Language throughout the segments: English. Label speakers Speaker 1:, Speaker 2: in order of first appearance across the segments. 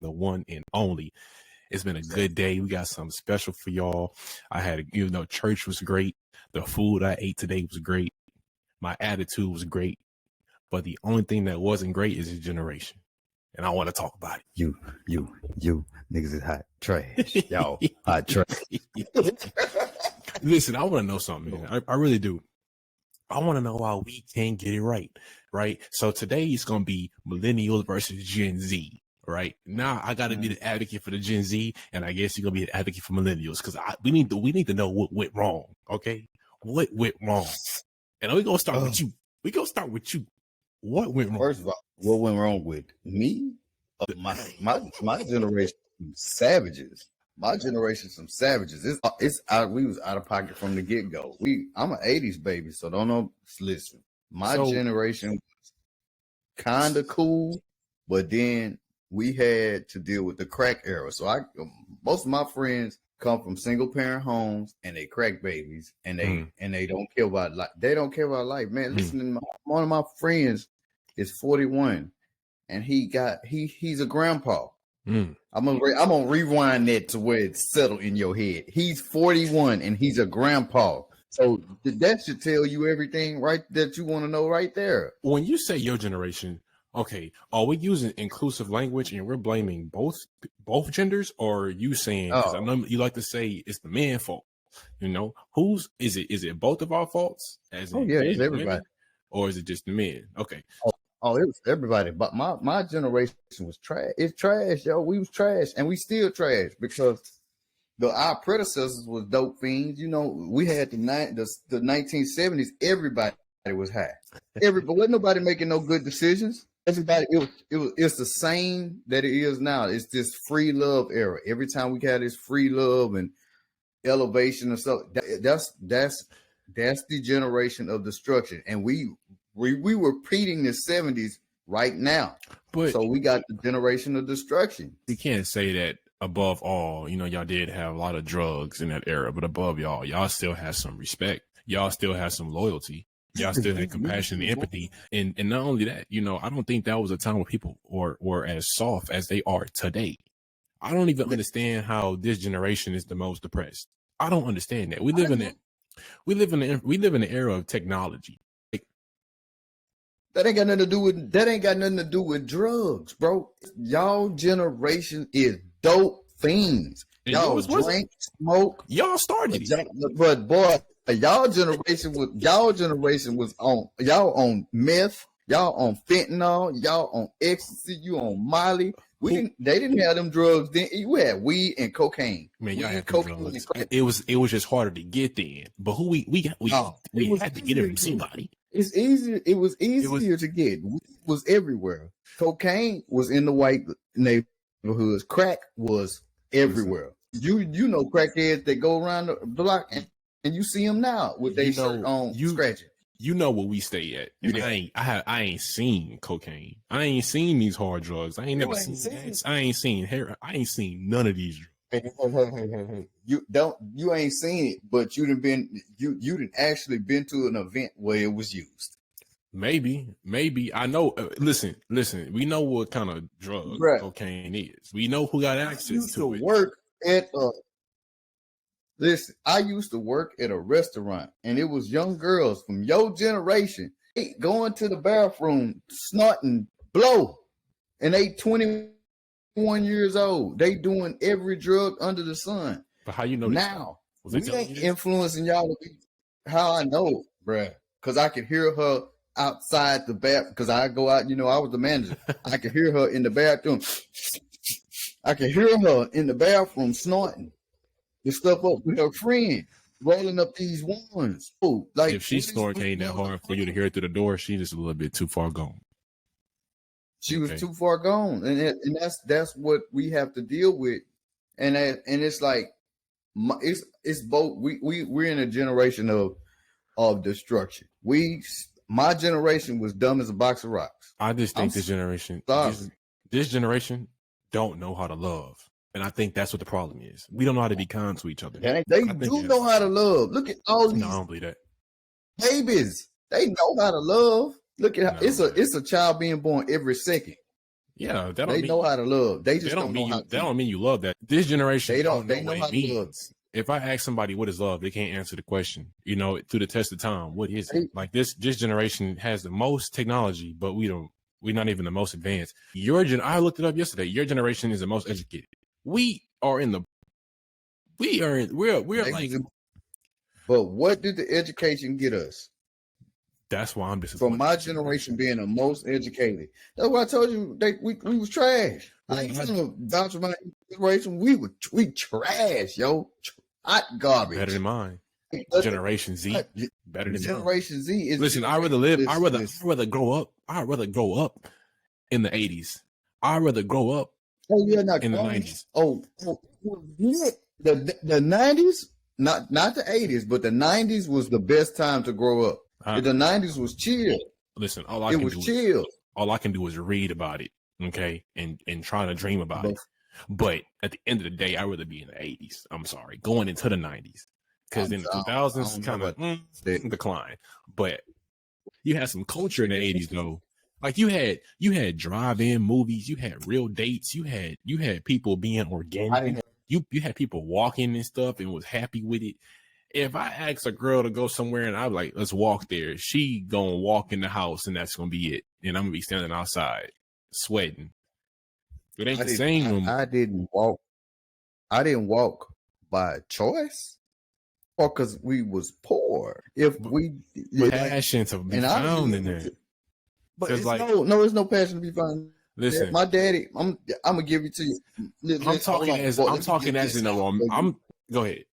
Speaker 1: the one and only. It's been a good day. We got something special for y'all. I had, church was great. The food I ate today was great. My attitude was great. But the only thing that wasn't great is his generation. And I want to talk about it.
Speaker 2: You niggas is hot trash. Y'all hot trash.
Speaker 1: Listen, I want to know something, man. I really do. I want to know why we can't get it right. So today it's going to be millennials versus Gen Z. Right now, I got to be the advocate for the Gen Z, and I guess you're gonna be the advocate for millennials because we need to know what went wrong. Okay, what went wrong? And we're gonna start with you. We're gonna start with you. What went wrong?
Speaker 2: First of all, what went wrong with me? My generation, savages. My generation, some savages. We was out of pocket from the get go. I'm an '80s baby, so don't know. Listen, my generation was kind of cool, but then we had to deal with the crack era. So most of my friends come from single parent homes and they crack babies and they don't care about life. They don't care about life, man. Listen, one of my friends is 41 and he's a grandpa. I'm gonna rewind that to where it's settled in your head. He's 41 and he's a grandpa. So that should tell you everything right that you want to know right there.
Speaker 1: When you say your generation, okay, are we using inclusive language and we're blaming both genders, or are you saying, because I know you like to say it's the man's fault, whose is it? Is it both of our faults?
Speaker 2: It's everybody.
Speaker 1: Women, or is it just the men? Okay.
Speaker 2: It was everybody. But my generation was trash. It's trash, yo. We was trash and we still trash because our predecessors was dope fiends. We had the 1970s, everybody was high. Wasn't nobody making no good decisions. Everybody, it's the same that it is now. It's this free love era. Every time we got this free love and elevation and stuff, that's the generation of destruction. And we were repeating the 70s right now. So we got the generation of destruction.
Speaker 1: You can't say that above all, y'all did have a lot of drugs in that era, but above y'all still have some respect. Y'all still have some loyalty. Y'all still had compassion and empathy. And not only that, I don't think that was a time where people were as soft as they are today. I don't even understand how this generation is the most depressed. I don't understand that. We live in an era of technology.
Speaker 2: That ain't got nothing to do with drugs, bro. Y'all generation is dope fiends. Y'all drink, smoke.
Speaker 1: Y'all started it.
Speaker 2: But boy, y'all generation was on meth, y'all on fentanyl, y'all on ecstasy, you on Molly. They didn't have them drugs then. We had weed and cocaine.
Speaker 1: Man, y'all had drugs. It was just harder to get then. But we had to get it from somebody.
Speaker 2: It's easier. It was easier to get. Weed was everywhere. Cocaine was in the white neighborhoods. Crack was everywhere. You know crackheads that go around the block and you see them now with their shirt on scratching.
Speaker 1: You know where we stay at. And I ain't seen cocaine. I ain't seen these hard drugs. I ain't seen hair. I ain't seen none of these drugs.
Speaker 2: You ain't seen it, but you done actually been to an event where it was used.
Speaker 1: Maybe I know. Listen. We know what kind of drug cocaine is. We know who got access to it.
Speaker 2: Listen, I used to work at a restaurant, and it was young girls from your generation going to the bathroom, snorting blow, and they 21 years old. They doing every drug under the sun.
Speaker 1: But how you know
Speaker 2: now? We ain't influencing y'all. How I know, bruh? Because I could hear her outside the bathroom. Because I go out, I was the manager. I could hear her in the bathroom. I could hear her in the bathroom snorting the stuff up with her friend, rolling up these ones. Oh, like
Speaker 1: if she snorting ain't that hard for you to hear it through the door, she just a little bit too far gone.
Speaker 2: She was too far gone, and that's what we have to deal with, and it's like it's both. We're in a generation of destruction. My generation was dumb as a box of rocks.
Speaker 1: I just think this generation don't know how to love. And I think that's what the problem is. We don't know how to be kind to each other.
Speaker 2: They do know how to love. Look at all these.
Speaker 1: No, I don't believe that.
Speaker 2: Babies, they know how to love. Look at it's a child being born every second.
Speaker 1: Yeah, that
Speaker 2: They
Speaker 1: don't mean
Speaker 2: know how to love. They
Speaker 1: that
Speaker 2: just
Speaker 1: don't
Speaker 2: don't know
Speaker 1: mean
Speaker 2: how
Speaker 1: you that
Speaker 2: to.
Speaker 1: don't mean you love that. This generation
Speaker 2: They
Speaker 1: don't
Speaker 2: don't.
Speaker 1: know
Speaker 2: They know
Speaker 1: what
Speaker 2: how
Speaker 1: it
Speaker 2: to love.
Speaker 1: means. If I ask somebody what is love, they can't answer the question. You know, through the test of time, what is it? Like this generation has the most technology, but we're not even the most advanced. I looked it up yesterday. Your generation is the most educated. We're like,
Speaker 2: But what did the education get us?
Speaker 1: that's why I'm disappointed.
Speaker 2: From my generation being the most educated. That's why I told you we was trash. I ain't gonna vouch for my generation. We trash, yo. Hot garbage.
Speaker 1: Better than mine. Generation Z. Better than
Speaker 2: Generation Z is.
Speaker 1: Listen, I'd rather grow up in the 80s. I'd rather grow up in the 90s.
Speaker 2: The 90s, not the 80s, but the 90s was the best time to grow up. The 90s was chill.
Speaker 1: Listen,
Speaker 2: all I can do is
Speaker 1: read about it, okay, and try to dream about it. But at the end of the day, I'd rather be in the 80s. I'm sorry, going into the 90s, because in the 2000s kind of decline. But you had some culture in the 80s though. Like you had drive-in movies, you had real dates, you had people being organic. You had people walking and stuff and was happy with it. If I ask a girl to go somewhere and I'm like, let's walk there, she gonna walk in the house and that's gonna be it. And I'm gonna be standing outside sweating. It ain't the same.
Speaker 2: I didn't walk by choice or because we was poor. If we
Speaker 1: passion to be found in there.
Speaker 2: But it's like, it's no passion to be found.
Speaker 1: Listen,
Speaker 2: my daddy, I'm gonna give it to you.
Speaker 1: Go ahead.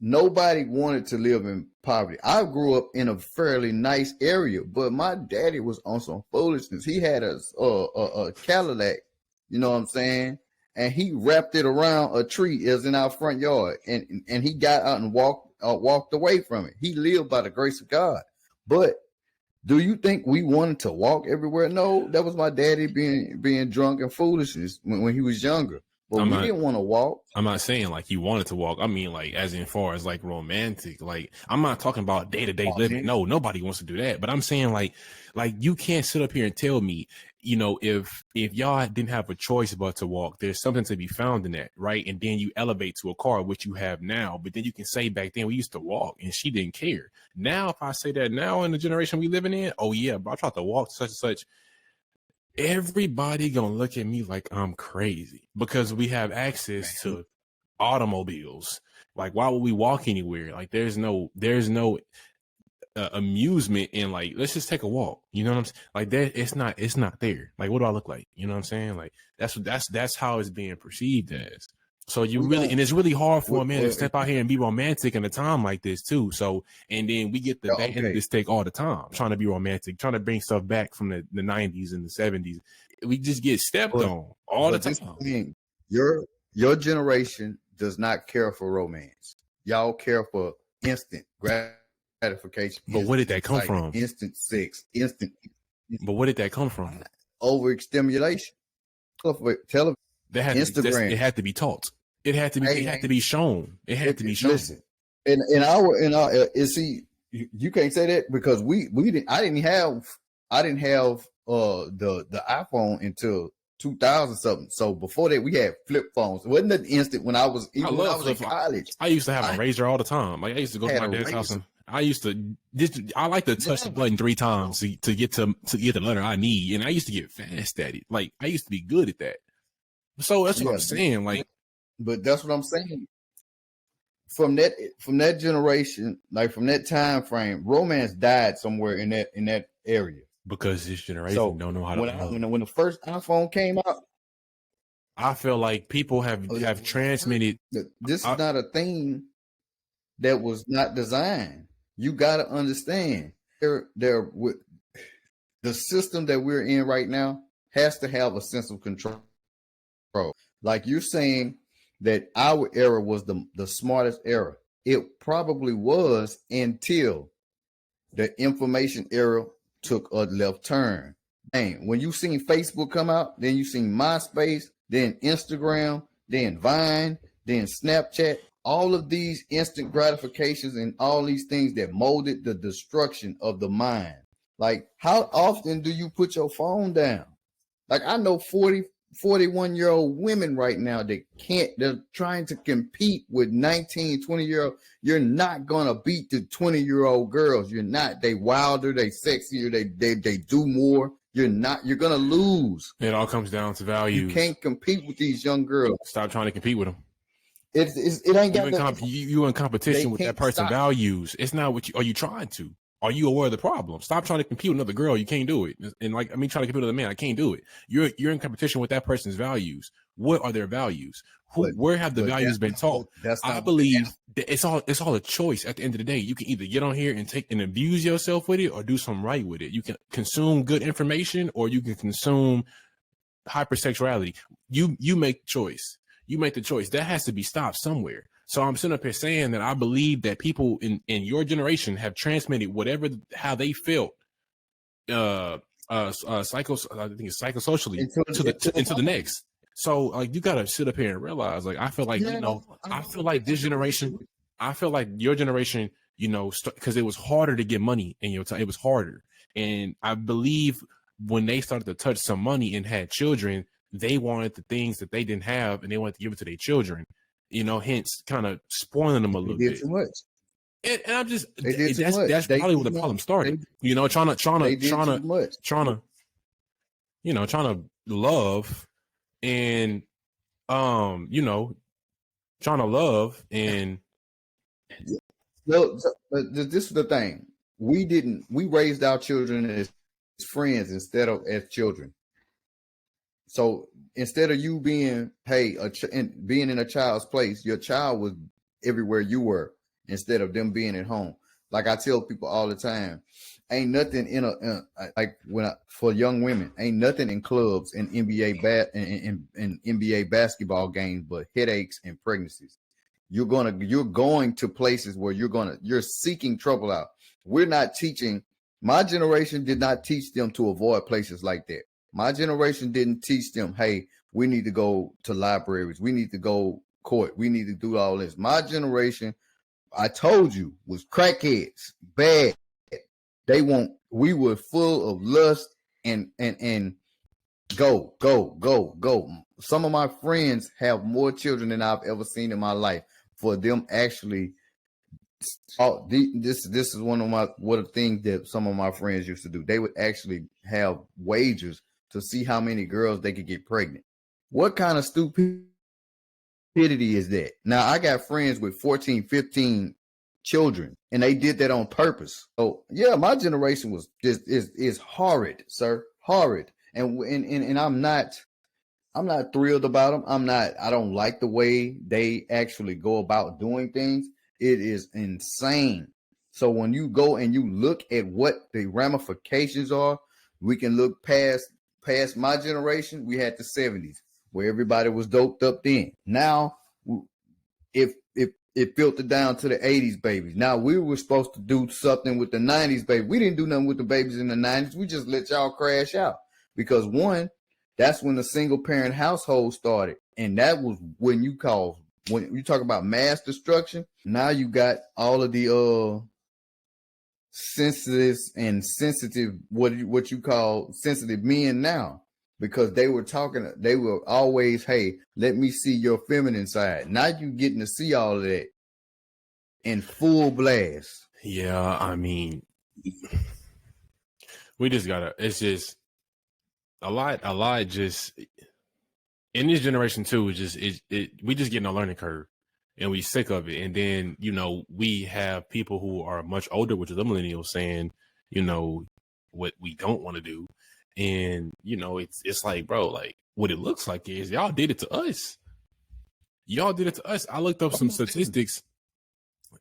Speaker 2: Nobody wanted to live in poverty. I grew up in a fairly nice area, but my daddy was on some foolishness. He had a Cadillac, you know what I'm saying, and he wrapped it around a tree as in our front yard, and he got out and walked away from it. He lived by the grace of God. But do you think we wanted to walk everywhere? No, that was my daddy being drunk and foolishness when he was younger. But we didn't want to walk.
Speaker 1: I'm not saying like you wanted to walk. I mean, like, as in far as like romantic. Like, I'm not talking about day-to-day living. No, nobody wants to do that. But I'm saying like you can't sit up here and tell me, you know, if y'all didn't have a choice but to walk, there's something to be found in that, right? And then you elevate to a car, which you have now. But then you can say back then we used to walk and she didn't care. Now, if I say that now in the generation we living in, oh yeah, but I tried to walk such and such. Everybody gonna look at me like I'm crazy because we have access to automobiles. Like, why would we walk anywhere? Like, there's no amusement in like, let's just take a walk. You know what I'm saying? Like that, it's not there. Like, what do I look like? You know what I'm saying? Like, that's how it's being perceived as. So and it's really hard for a man to step out here and be romantic in a time like this too. So, and then we get the bad end of this take all the time, trying to be romantic, trying to bring stuff back from the 90s and the 70s. We just get stepped on all the time.
Speaker 2: Your generation does not care for romance. Y'all care for instant gratification.
Speaker 1: But where did that come from?
Speaker 2: Instant sex,
Speaker 1: But where did that come from?
Speaker 2: Overstimulation. Television.
Speaker 1: Instagram. It had to be taught. It had to be shown. It had to be shown.
Speaker 2: Listen, see, you can't say that because we didn't. I didn't have the iPhone until 2000 something. So before that, we had flip phones. It wasn't that instant when I was in college.
Speaker 1: I used to have a razor all the time. Like, I used to go to my dad's house and I like to touch the button 3 times to get the letter I need, and I used to get fast at it. Like, I used to be good at that. So that's what I'm saying. Like,
Speaker 2: but that's what I'm saying. From that generation, like from that time frame, romance died somewhere in that area.
Speaker 1: Because this generation don't know how to.
Speaker 2: When the first iPhone came out,
Speaker 1: I feel like people have transmitted.
Speaker 2: This is not a thing that was not designed. You got to understand, the system that we're in right now has to have a sense of control. Like you're saying that our era was the smartest era. It probably was until the information era took a left turn. And when you seen Facebook come out, then you seen MySpace, then Instagram, then Vine, then Snapchat, all of these instant gratifications and all these things that molded the destruction of the mind. Like, how often do you put your phone down? Like I know 40, 41-year-old women right now that can't, they're trying to compete with 19, 20-year-old. You're not gonna beat the 20-year-old girls. You're not. They wilder, they sexier, they do more. You're not, you're gonna lose.
Speaker 1: It all comes down to values.
Speaker 2: You can't compete with these young girls.
Speaker 1: Stop trying to compete with them.
Speaker 2: It ain't got
Speaker 1: you in competition with that person's values. It's not what you are you trying to. Are you aware of the problem? Stop trying to compete with another girl. You can't do it. And like I mean, trying to compete with another man, I can't do it. You're in competition with that person's values. What are their values? Where have the values been taught? I believe that it's all a choice. At the end of the day, you can either get on here and take and abuse yourself with it, or do something right with it. You can consume good information, or you can consume hypersexuality. You make the choice. You make the choice. That has to be stopped somewhere. So I'm sitting up here saying that I believe that people in your generation have transmitted how they felt, I think it's psychosocially into the next. So like you gotta sit up here and realize, like I feel like I feel like this generation, I feel like your generation, because it was harder to get money in your time. It was harder, and I believe when they started to touch some money and had children, they wanted the things that they didn't have, and they wanted to give it to their children. Hence kind of spoiling them a little bit.
Speaker 2: Too much.
Speaker 1: And I'm just that's probably where the problem started. Trying to love and trying to love and.
Speaker 2: No, this is the thing. We raised our children as friends instead of as children. So instead of you being being in a child's place, your child was everywhere you were instead of them being at home. Like I tell people all the time, ain't nothing for young women, ain't nothing in clubs and NBA in NBA basketball games but headaches and pregnancies. You're going to places where you're seeking trouble out. We're not teaching. My generation did not teach them to avoid places like that. My generation didn't teach them, hey, we need to go to libraries. We need to go court. We need to do all this. My generation, I told you, was crackheads, bad. We were full of lust and go. Some of my friends have more children than I've ever seen in my life. For them actually, this is one of things that some of my friends used to do. They would actually have wagers to see how many girls they could get pregnant. What kind of stupidity is that? Now, I got friends with 14, 15 children, and they did that on purpose. So, yeah, my generation was is horrid, sir, horrid. And I'm not thrilled about them. I don't like the way they actually go about doing things. It is insane. So when you go and you look at what the ramifications are, we can look past my generation. We had the 70s where everybody was doped up then. Now, if it filtered down to the 80s babies. Now we were supposed to do something with the 90s baby. We didn't do nothing with the babies in the 90s. We just let y'all crash out because one, that's when the single parent household started. And that was when you talk about mass destruction. Now you got all of the sensitive what you call sensitive men now, because they were always, hey, let me see your feminine side. Now you getting to see all of that in full blast.
Speaker 1: Yeah, I mean, we just gotta, it's just a lot just in this generation too, we just getting a learning curve. And we sick of it. And then, we have people who are much older, which is the millennials, saying, what we don't want to do. And, it's like, bro, like what it looks like is y'all did it to us. I looked up some statistics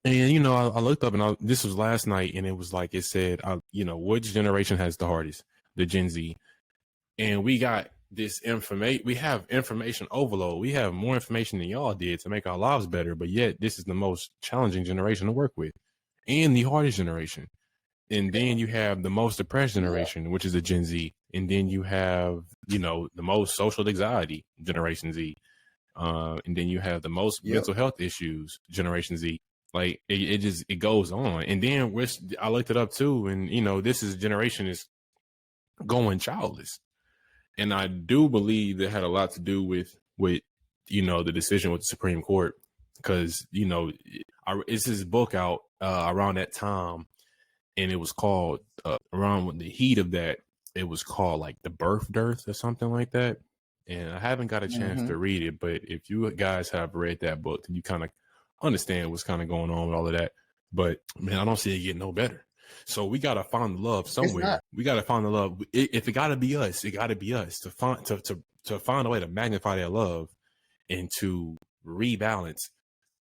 Speaker 1: and, I looked up and this was last night and it was like, it said, which generation has the hardest? The Gen Z. And we got this information, we have information overload. We have more information than y'all did to make our lives better, but yet this is the most challenging generation to work with and the hardest generation. And then you have the most depressed generation, which is the Gen Z. And then you have, the most social anxiety, Generation Z. And then you have the most mental health issues, Generation Z. Like it goes on. And then I looked it up too. And, this generation is going childless. And I do believe that had a lot to do with the decision with the Supreme Court, because it's this book out around that time, and it was called around the heat of that. It was called like The Birth Dearth or something like that. And I haven't got a chance to read it, but if you guys have read that book, then you kind of understand what's kind of going on with all of that. But man, I don't see it getting no better. So we gotta find the love somewhere. We gotta find the love. If it gotta be us, it gotta be us to find a way to magnify that love and to rebalance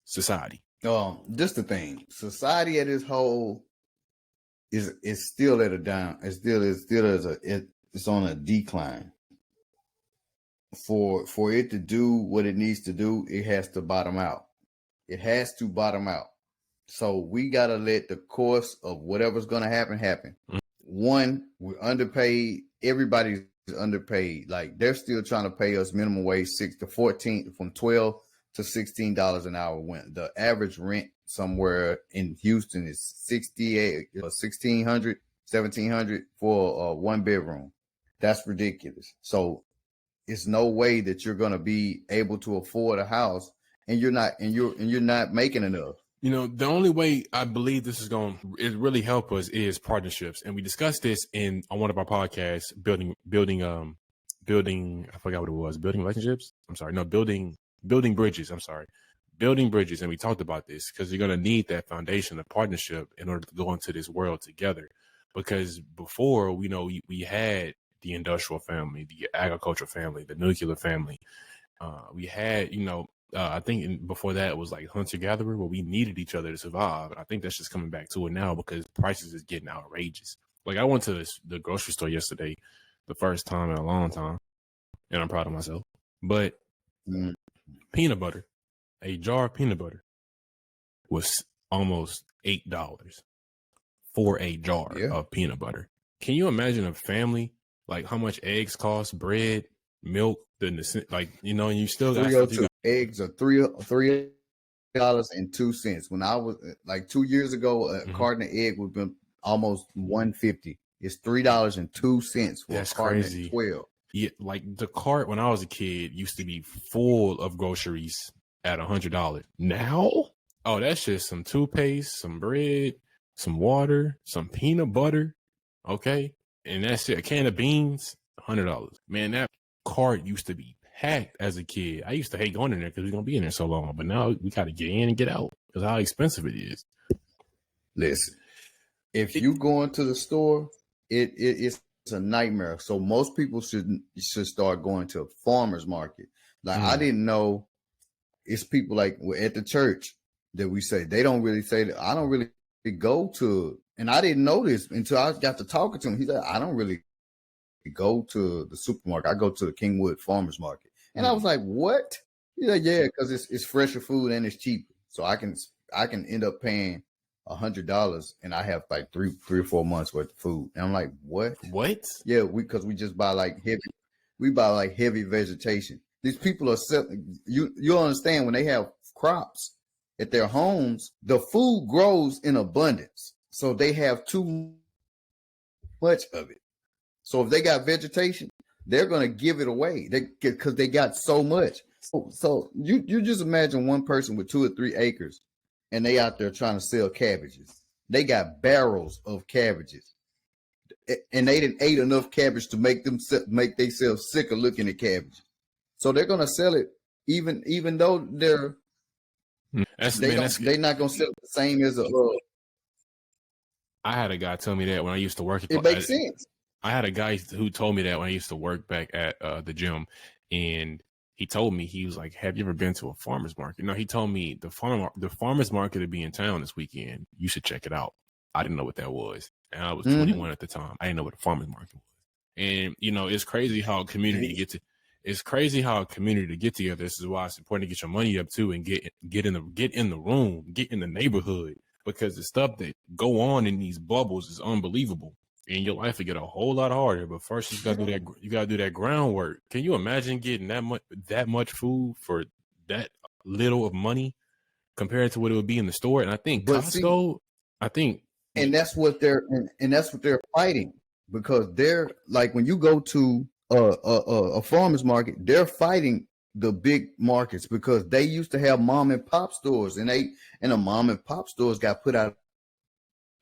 Speaker 1: society.
Speaker 2: Just the thing, society at its whole is still at a down. It's on a decline. For it to do what it needs to do, it has to bottom out. It has to bottom out. So we gotta let the course of whatever's gonna happen.
Speaker 1: Mm-hmm.
Speaker 2: One, we're underpaid. Everybody's underpaid. Like they're still trying to pay us minimum wage from $12 to $16 an hour. When the average rent somewhere in Houston is $1,600, $1,700 for a 1-bedroom. That's ridiculous. So it's no way that you're gonna be able to afford a house and you're not making enough.
Speaker 1: The only way I believe this is going to really help us is partnerships. And we discussed this on one of our podcasts, building, I forgot what it was, building relationships. I'm sorry. No, building bridges. I'm sorry. Building bridges. And we talked about this because you're going to need that foundation of partnership in order to go into this world together. Because before, we had the industrial family, the agricultural family, the nuclear family. We had, I think before that it was like hunter-gatherer, where we needed each other to survive. And I think that's just coming back to it now because prices is getting outrageous. Like I went to the grocery store yesterday, the first time in a long time, and I'm proud of myself. But peanut butter, a jar of peanut butter was almost $8 for a jar of peanut butter. Can you imagine a family, like how much eggs cost, bread, milk, and you still got
Speaker 2: eggs are $3.02. When I was like 2 years ago, a carton of egg would have been almost $1.50. It's $3.02 for a carton of 12.
Speaker 1: Yeah, like the cart when I was a kid used to be full of groceries at $100. Now, that's just some toothpaste, some bread, some water, some peanut butter, okay, and that's it. A can of beans, $100. Man, that cart used to be packed as a kid. I used to hate going in there because we're gonna be in there so long, but now we gotta get in and get out because how expensive it is.
Speaker 2: Listen, if you go into the store, it's a nightmare. So most people should start going to a farmer's market. Like I didn't know it's people like at the church that we say they don't really say that. I don't really go to, and I didn't know this until I got to talking to him. He said I don't really go to the supermarket. I go to the Kingwood Farmers Market. And I was like, what? Yeah, because it's fresher food and it's cheaper. So I can end up paying $100 and I have like three or 4 months worth of food. And I'm like, what? Yeah, because we just buy like heavy vegetation. These people are selling, you'll understand when they have crops at their homes, the food grows in abundance. So they have too much of it. So if they got vegetation, they're going to give it away because they got so much. So you just imagine one person with 2 or 3 acres and they out there trying to sell cabbages. They got barrels of cabbages and they didn't ate enough cabbage to make themselves sick of looking at cabbage. So they're going to sell it even though they're not going to sell it the same as
Speaker 1: I had a guy tell me that when I used to work.
Speaker 2: It makes sense.
Speaker 1: I had a guy who told me that when I used to work back at the gym, and he told me, he was like, have you ever been to a farmer's market? No, he told me the farmer's market will be in town this weekend. You should check it out. I didn't know what that was. And I was 21 at the time. I didn't know what a farmer's market was. And, it's crazy how a community to get together. This is why it's important to get your money up too and get in the room, get in the neighborhood, because the stuff that go on in these bubbles is unbelievable. And your life will get a whole lot harder. But first, you gotta do that groundwork. Can you imagine getting that much food for that little of money compared to what it would be in the store? And I think Costco,
Speaker 2: and that's what they're fighting, because they're like, when you go to a farmer's market, they're fighting the big markets because they used to have mom and pop stores, and the mom and pop stores got put out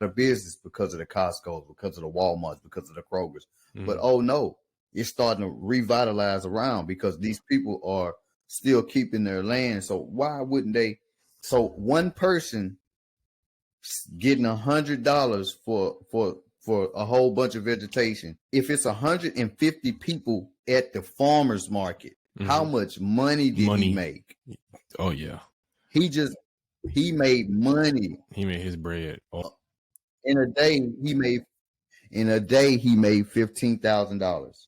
Speaker 2: of business because of the Costco's, because of the Walmarts, because of the Kroger's. But oh no, it's starting to revitalize around because these people are still keeping their land. So why wouldn't they? So one person getting $100 for a whole bunch of vegetation. If it's 150 people at the farmer's market, how much money did he make?
Speaker 1: Oh yeah,
Speaker 2: he made money.
Speaker 1: He made his bread. Oh.
Speaker 2: In a day he made $15,000.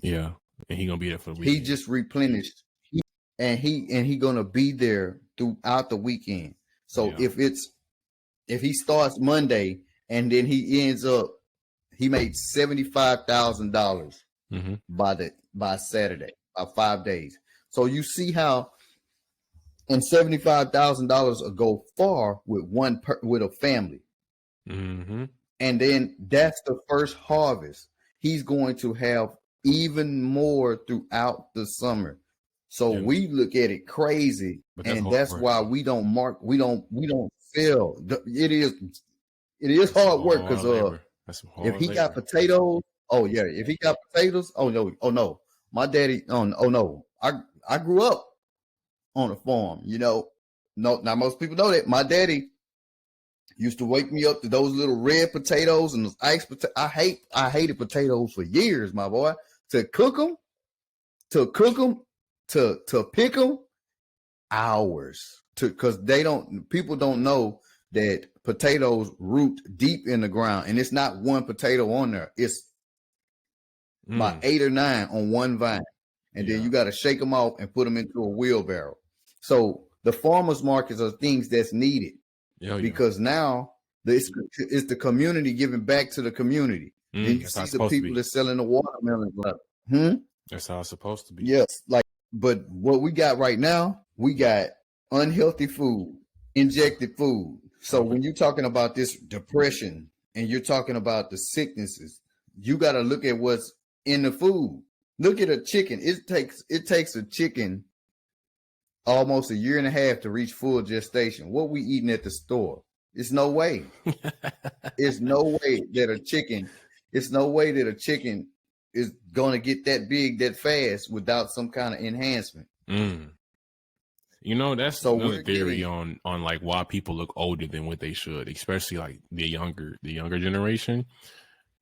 Speaker 1: Yeah, and he gonna be there for the
Speaker 2: weekend. He just replenished, and he gonna be there throughout the weekend. So if he starts Monday and then he ends up, he made $75,000 by Saturday, by 5 days. So you see how, and $75,000 will go far with with a family. And then that's the first harvest. He's going to have even more throughout the summer. So we look at it crazy, and that's why we don't fail. It is hard work because if he got potatoes, if he got potatoes, oh no, my daddy, oh no, I grew up on a farm, No, not most people know that. My daddy used to wake me up to those little red potatoes and those iced potatoes. I hated potatoes for years, my boy. To cook them, to pick them, hours. Because people don't know that potatoes root deep in the ground, and it's not one potato on there. It's about 8 or 9 on one vine, and then you got to shake them off and put them into a wheelbarrow. So the farmers markets are things that's needed because now it's the community giving back to the community. Then you see the people that's selling the watermelon.
Speaker 1: That's how it's supposed to be.
Speaker 2: Yes, but what we got right now, we got unhealthy food, injected food. So when you're talking about this depression and you're talking about the sicknesses, you got to look at what's in the food. Look at a chicken. It takes a chicken almost a year and a half to reach full gestation. What we eating at the store? It's no way. It's no way that a chicken is going to get that big that fast without some kind of enhancement.
Speaker 1: That's another theory on like why people look older than what they should, especially like the younger generation.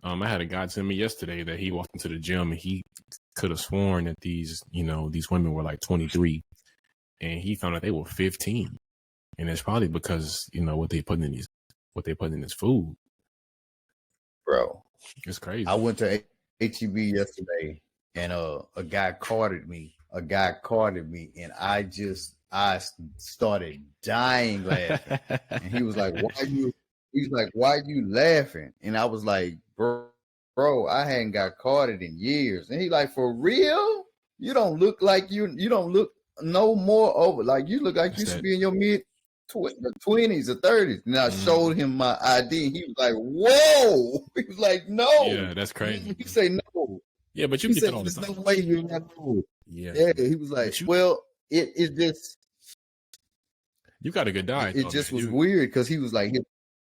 Speaker 1: I had a guy tell me yesterday that he walked into the gym and he could have sworn that these women were like 23, and he found out they were 15, and it's probably because what they put in this food.
Speaker 2: Bro,
Speaker 1: it's crazy.
Speaker 2: I went to HEB yesterday, and a guy carded me, and I started dying laughing. And he was like, why you laughing? And I was like, bro, I hadn't got carded in years. And he like, for real? You don't look like you don't look no more over, like you look like you should be in your mid 20s or 30s. And I showed him my ID, and he was like, whoa. He was like, no.
Speaker 1: Yeah, that's crazy.
Speaker 2: He say no.
Speaker 1: Yeah, but you get that all the
Speaker 2: time.
Speaker 1: There's
Speaker 2: no way you're not old.
Speaker 1: Yeah.
Speaker 2: He was like, well, it just,
Speaker 1: you got a good diet.
Speaker 2: It just was weird because he was like,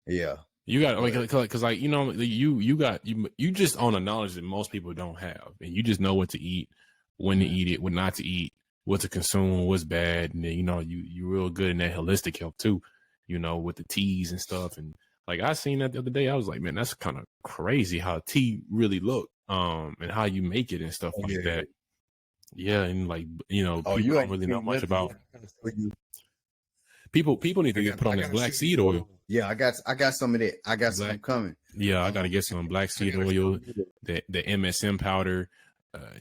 Speaker 2: yeah.
Speaker 1: You got because like you just own a knowledge that most people don't have, and you just know what to eat, when to eat it, when not to eat, what to consume, what's bad, and then you real good in that holistic health too, with the teas and stuff. And like I seen that the other day, I was like, man, that's kind of crazy how tea really look, and how you make it and stuff like that. Yeah, and like people don't really know much about. People need to put on that black seed oil.
Speaker 2: Yeah, I got some of that. I got some coming.
Speaker 1: Yeah, I got to get some black seed oil, the MSM powder.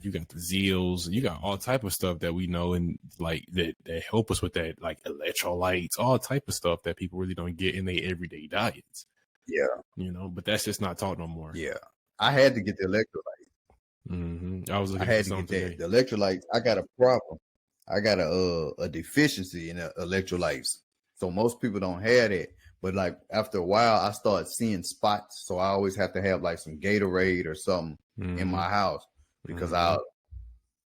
Speaker 1: You got the Zeals, you got all type of stuff that we know, and like that help us with that, like electrolytes, all type of stuff that people really don't get in their everyday diets.
Speaker 2: Yeah,
Speaker 1: but that's just not taught no more.
Speaker 2: Yeah, I had to get the electrolytes.
Speaker 1: I was looking at something today.
Speaker 2: The electrolytes. I got a problem. I got a deficiency in electrolytes, so most people don't have it. But like after a while, I started seeing spots, so I always have to have like some Gatorade or something in my house. because I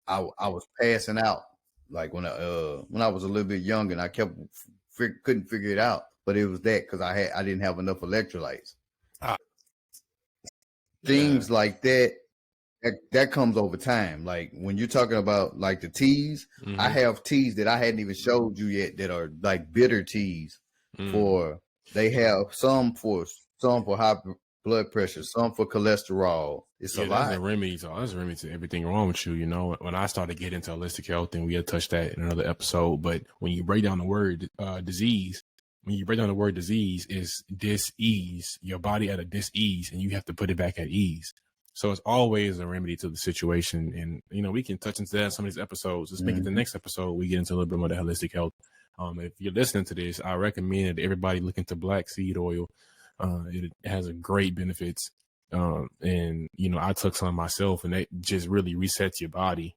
Speaker 2: was passing out like when I was a little bit young, and I couldn't figure it out, but it was that because I didn't have enough electrolytes. Things like that comes over time. Like when you're talking about like the teas, I have teas that I hadn't even showed you yet that are like bitter teas. They have some for high blood pressure, some for cholesterol. It's a lot.
Speaker 1: That's a remedy. So that's a remedy to everything wrong with you. You know, when I started getting into holistic health, and we had touched that in another episode, but when you break down the word disease, is dis-ease, your body at a dis-ease, and you have to put it back at ease. So it's always a remedy to the situation. And, you know, we can touch into that in some of these episodes. Let's make it the next episode. We get into a little bit more of the holistic health. If you're listening to this, I recommend that everybody look into black seed oil. It has a great benefits. And, you know, I took some myself, and that just really resets your body,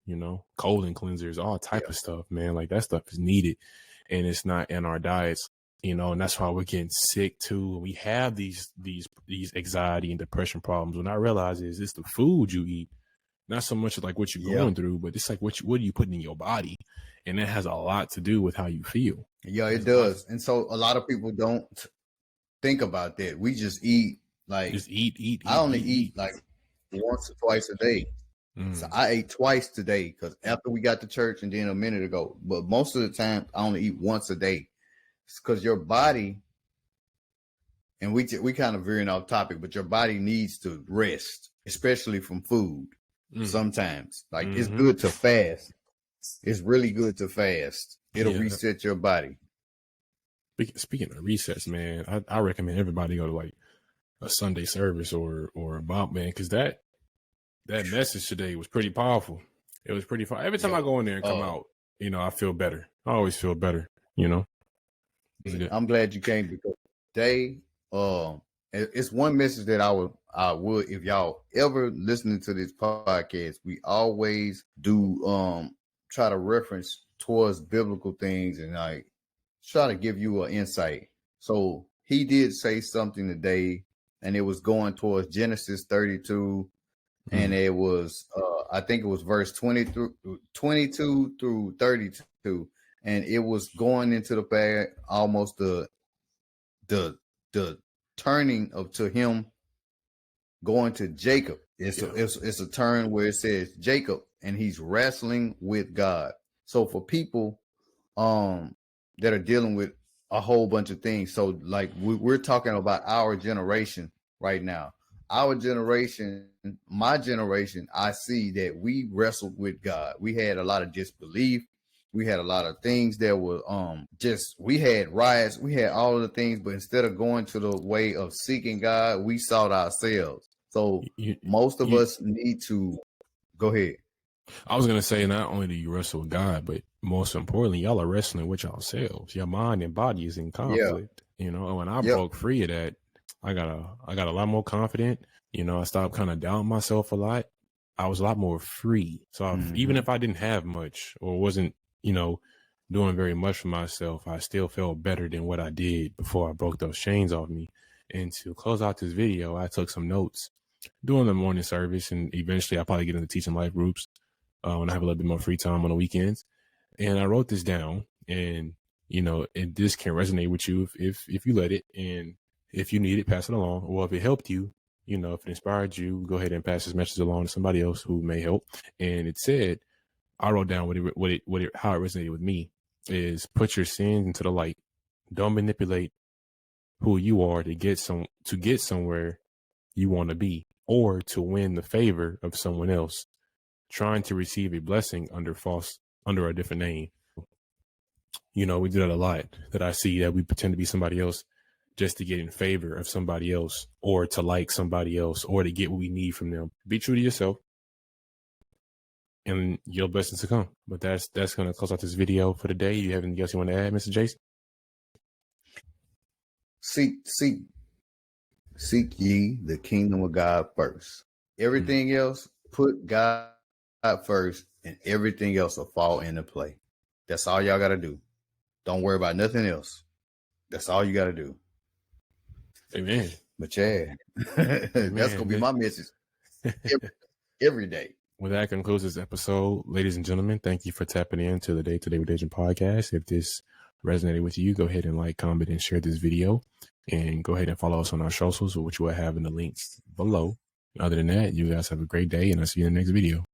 Speaker 1: you know, colon cleansers, all type of stuff, man. Like that stuff is needed, and it's not in our diets. You know, and that's why we're getting sick too. We have these anxiety and depression problems. When I realize it's the food you eat, not so much like what you're going through, but it's like what are you putting in your body, and that has a lot to do with how you feel.
Speaker 2: Yeah, it does. And so a lot of people don't think about that. We just eat
Speaker 1: just eat.
Speaker 2: I only eat like once or twice a day. So I ate twice today because after we got to church and then a minute ago. But most of the time, I only eat once a day. Because your body, and we kind of veering off topic, but your body needs to rest, especially from food. Sometimes, like it's good to fast. It's really good to fast. It'll reset your body.
Speaker 1: Speaking of resets, man, I recommend everybody go to like a Sunday service or about, man, because that message today was pretty powerful. It was pretty fun. Every time I go in there and come out, you know, I feel better. I always feel better, you know.
Speaker 2: I'm glad you came because today, it's one message that I would, if y'all ever listening to this podcast, we always do try to reference towards biblical things and like try to give you an insight. So he did say something today, and it was going towards Genesis 32, and it was I think it was verse 22 through 32. And it was going into the bag, almost the turning to him going to Jacob. It's a turn where it says Jacob, and he's wrestling with God. So for people that are dealing with a whole bunch of things, so like we're talking about our generation right now. Our generation, my generation, I see that we wrestled with God. We had a lot of disbelief. We had a lot of things that were we had riots, we had all of the things, but instead of going to the way of seeking God, we sought ourselves. So most of us need to go ahead.
Speaker 1: I was gonna say, not only do you wrestle with God, but most importantly, y'all are wrestling with yourselves. Your mind and body is in conflict. You know, and when I broke free of that, I got a lot more confident. You know, I stopped kind of doubting myself a lot. I was a lot more free. So even if I didn't have much or wasn't, you know, doing very much for myself, I still felt better than what I did before I broke those chains off me. And to close out this video, I took some notes during the morning service, and eventually I'll probably get into teaching life groups when I have a little bit more free time on the weekends. And I wrote this down, and, you know, and this can resonate with you if you let it. And if you need it, pass it along. Or if it helped you, you know, if it inspired you, go ahead and pass this message along to somebody else who may help. And it said, I wrote down how it resonated with me is put your sins into the light. Don't manipulate who you are to get somewhere you want to be, or to win the favor of someone else, trying to receive a blessing under a different name. You know, we do that a lot, that I see, that we pretend to be somebody else just to get in favor of somebody else, or to like somebody else, or to get what we need from them. Be true to yourself, and your blessings to come. But that's going to close out this video for the day. You have anything else you want to add, Mr. Jason?
Speaker 2: Seek ye the kingdom of God first. Everything else, put God first, and everything else will fall into play. That's all y'all got to do. Don't worry about nothing else. That's all you got to do.
Speaker 1: Amen.
Speaker 2: But yeah, that's going to be my message every day.
Speaker 1: Well, that concludes this episode. Ladies and gentlemen, thank you for tapping into the Day to Day Religion podcast. If this resonated with you, go ahead and like, comment, and share this video. And go ahead and follow us on our socials, which we'll have in the links below. Other than that, you guys have a great day, and I'll see you in the next video.